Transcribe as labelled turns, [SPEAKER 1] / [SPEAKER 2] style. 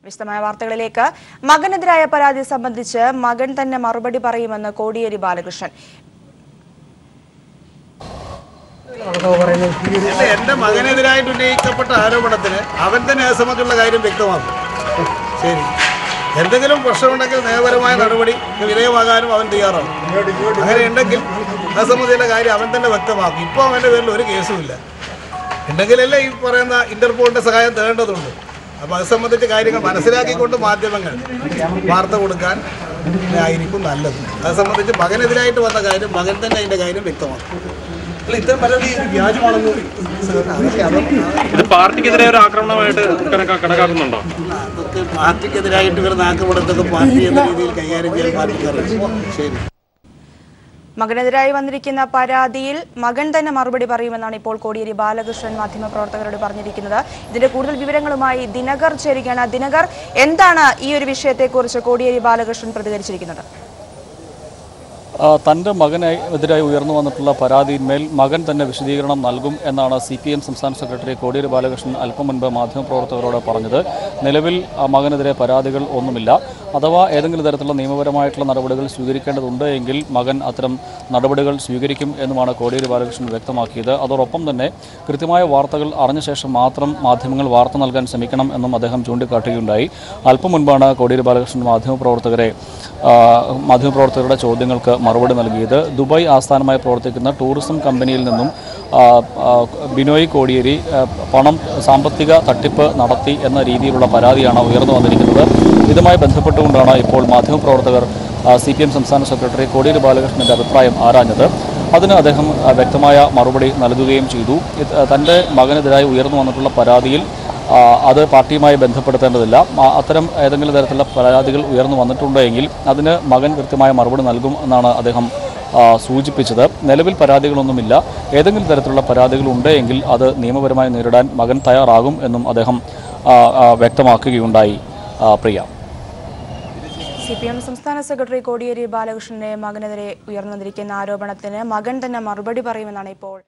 [SPEAKER 1] വിശദമായ വാർത്തകളിലേക്ക്. മകനെതിരായ പരാതി സംബന്ധിച്ച് മകൻ തന്നെ മറുപടി പറയുമെന്ന് കോടിയേരി ബാലകൃഷ്ണൻ.
[SPEAKER 2] എന്റെ മകനെതിരായിട്ട് ഉന്നയിക്കപ്പെട്ട ആരോപണത്തിന് അവൻ തന്നെ അത് സംബന്ധിച്ചുള്ള കാര്യം വ്യക്തമാക്കും. ശരി, എന്തെങ്കിലും പ്രശ്നമുണ്ടെങ്കിൽ നിയമപരമായ നടപടി വിധേയമാകാനും അവൻ തയ്യാറാവും. അങ്ങനെ ഉണ്ടെങ്കിൽ അത് സംബന്ധിച്ചുള്ള കാര്യം അവൻ തന്നെ വ്യക്തമാക്കും. ഇപ്പോൾ അവൻ്റെ പേരിൽ ഒരു കേസുമില്ല. ഉണ്ടെങ്കിലല്ലേ ഈ പറയുന്ന ഇന്റർപോളിന്റെ സഹായം തേടേണ്ടതുണ്ട്. അപ്പോൾ അത് സംബന്ധിച്ച കാര്യങ്ങൾ മനസ്സിലാക്കിക്കൊണ്ട് മാധ്യമങ്ങൾ വാർത്ത കൊടുക്കാൻ ആയിരിക്കും നല്ലത്. അത് സംബന്ധിച്ച് മകനെതിരായിട്ട് വന്ന കാര്യം മകൻ തന്നെ അതിൻ്റെ കാര്യം വ്യക്തമാക്കും.
[SPEAKER 3] ഇത്തരം പരാതി വ്യാജമാണെന്ന് പാർട്ടിക്കെതിരെ ഒരു ആക്രമണമായിട്ട് കണക്കാക്കുന്നുണ്ടോ?
[SPEAKER 2] അതൊക്കെ പാർട്ടിക്കെതിരായിട്ട് വരുന്ന ആക്രമണത്തൊക്കെ പാർട്ടി എന്ന രീതിയിൽ കൈകാര്യം ചെയ്യാൻ പാർട്ടിക്കറിയാം. ശരി,
[SPEAKER 1] മകനെതിരായി വന്നിരിക്കുന്ന പരാതിയിൽ മകൻ തന്നെ മറുപടി പറയുമെന്നാണ് ഇപ്പോൾ കോടിയേരി ബാലകൃഷ്ണൻ മാധ്യമപ്രവർത്തകരോട് പറഞ്ഞിരിക്കുന്നത്. ഇതിന്റെ കൂടുതൽ വിവരങ്ങളുമായി ദിനകർ ചേരുകയാണ്. ദിനകർ, എന്താണ് ഈ ഒരു വിഷയത്തെക്കുറിച്ച് കോടിയേരി ബാലകൃഷ്ണൻ പ്രതികരിച്ചിരിക്കുന്നത്?
[SPEAKER 4] തൻ്റെ മകനെതിരായി ഉയർന്നു വന്നിട്ടുള്ള പരാതിയിന്മേൽ മകൻ തന്നെ വിശദീകരണം നൽകും എന്നാണ് CPM സംസ്ഥാന സെക്രട്ടറി കോടിയേരി ബാലകൃഷ്ണൻ അല്പം മുൻപ് മാധ്യമപ്രവർത്തകരോട് പറഞ്ഞത്. നിലവിൽ മകനെതിരെ പരാതികൾ ഒന്നുമില്ല. അഥവാ ഏതെങ്കിലും തരത്തിലുള്ള നിയമപരമായിട്ടുള്ള നടപടികൾ സ്വീകരിക്കേണ്ടതുണ്ട് എങ്കിൽ മകൻ അത്തരം നടപടികൾ സ്വീകരിക്കും എന്നുമാണ് കോടിയേരി ബാലകൃഷ്ണൻ വ്യക്തമാക്കിയത്. അതോടൊപ്പം തന്നെ കൃത്യമായ വാർത്തകൾ അറിഞ്ഞ ശേഷം മാത്രം മാധ്യമങ്ങൾ വാർത്ത നൽകാൻ ശ്രമിക്കണം എന്നും അദ്ദേഹം ചൂണ്ടിക്കാട്ടുകയുണ്ടായി. അല്പം മുൻപാണ് കോടിയേരി ബാലകൃഷ്ണൻ മാധ്യമപ്രവർത്തകരുടെ ചോദ്യങ്ങൾക്ക് മറുപടി നൽകിയത്. ദുബായ് ആസ്ഥാനമായി പ്രവർത്തിക്കുന്ന ടൂറിസം കമ്പനിയിൽ നിന്നും ബിനോയ് കോടിയേരി സാമ്പത്തിക തട്ടിപ്പ് നടത്തി എന്ന രീതിയിലുള്ള പരാതിയാണ് ഉയർന്നു വന്നിരിക്കുന്നത്. ഇതുമായി ബന്ധപ്പെട്ടുകൊണ്ടാണ് ഇപ്പോൾ മാധ്യമപ്രവർത്തകർ CPM സംസ്ഥാന സെക്രട്ടറി കോടിയേരി ബാലകൃഷ്ണൻ്റെ അഭിപ്രായം ആരാഞ്ഞത്. അതിന് അദ്ദേഹം വ്യക്തമായ മറുപടി നൽകുകയും ചെയ്തു. തൻ്റെ മകനെതിരായി ഉയർന്നു വന്നിട്ടുള്ള പരാതിയിൽ അത് പാർട്ടിയുമായി ബന്ധപ്പെടുത്തേണ്ടതില്ല. അത്തരം ഏതെങ്കിലും തരത്തിലുള്ള പരാതികൾ ഉയർന്നു വന്നിട്ടുണ്ടെങ്കിൽ അതിന് മകൻ കൃത്യമായ മറുപടി നൽകും എന്നാണ് അദ്ദേഹം സൂചിപ്പിച്ചത്. നിലവിൽ പരാതികളൊന്നുമില്ല. ഏതെങ്കിലും തരത്തിലുള്ള പരാതികൾ ഉണ്ടെങ്കിൽ അത് നിയമപരമായി നേരിടാൻ മകൻ തയ്യാറാകും എന്നും അദ്ദേഹം വ്യക്തമാക്കുകയുണ്ടായി. പ്രിയ,
[SPEAKER 1] CPM സംസ്ഥാന സെക്രട്ടറി കോടിയേരി ബാലകൃഷ്ണന്റെ മകനെതിരെ ഉയർന്നു വന്നിരിക്കുന്ന ആരോപണത്തിന് മകൻ തന്നെ മറുപടി പറയുമെന്നാണ് ഇപ്പോൾ